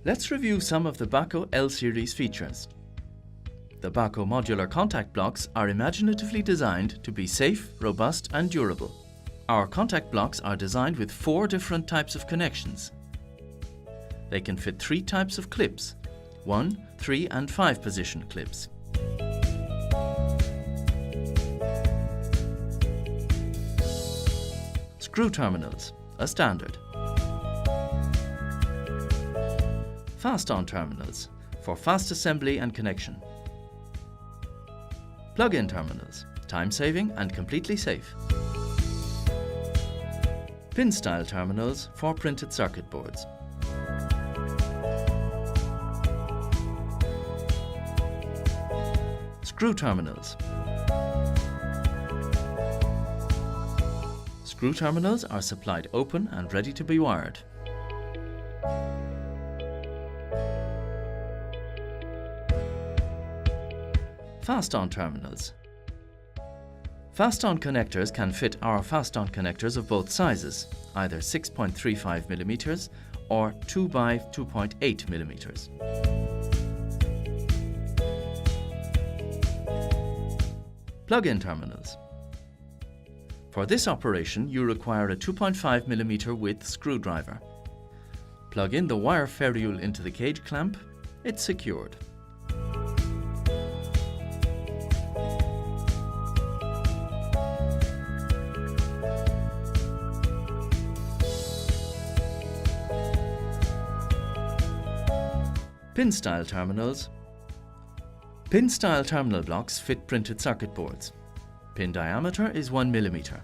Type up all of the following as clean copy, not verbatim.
Let's review some of the Baco L-Series features. The Baco modular contact blocks are imaginatively designed to be safe, robust and durable. Our contact blocks are designed with 4 different types of connections. They can fit 3 types of clips: 1, 3 and 5 position clips. Screw terminals, a standard. Fast-on terminals, for fast assembly and connection. Plug-in terminals, time-saving and completely safe. Pin-style terminals for printed circuit boards. Screw terminals. Screw terminals are supplied open and ready to be wired. Fast-on terminals. Fast-on connectors can fit our fast-on connectors of both sizes, either 6.35 mm or 2 by 2.8 mm. Plug-in terminals. For this operation, you require a 2.5 mm width screwdriver. Plug in the wire ferrule into the cage clamp. It's secured. Pin-style terminals. Pin-style terminal blocks fit printed circuit boards. Pin diameter is 1 mm.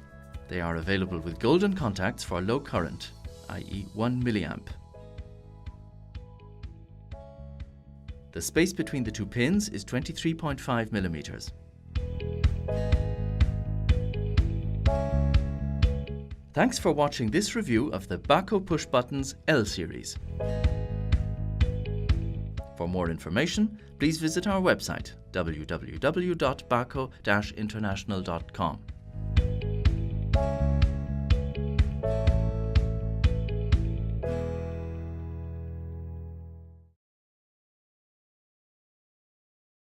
They are available with golden contacts for low current, i.e. 1 mA. The space between the 2 pins is 23.5 mm. Thanks for watching this review of the Baco Push Buttons L-Series. For more information, please visit our website www.baco-international.com.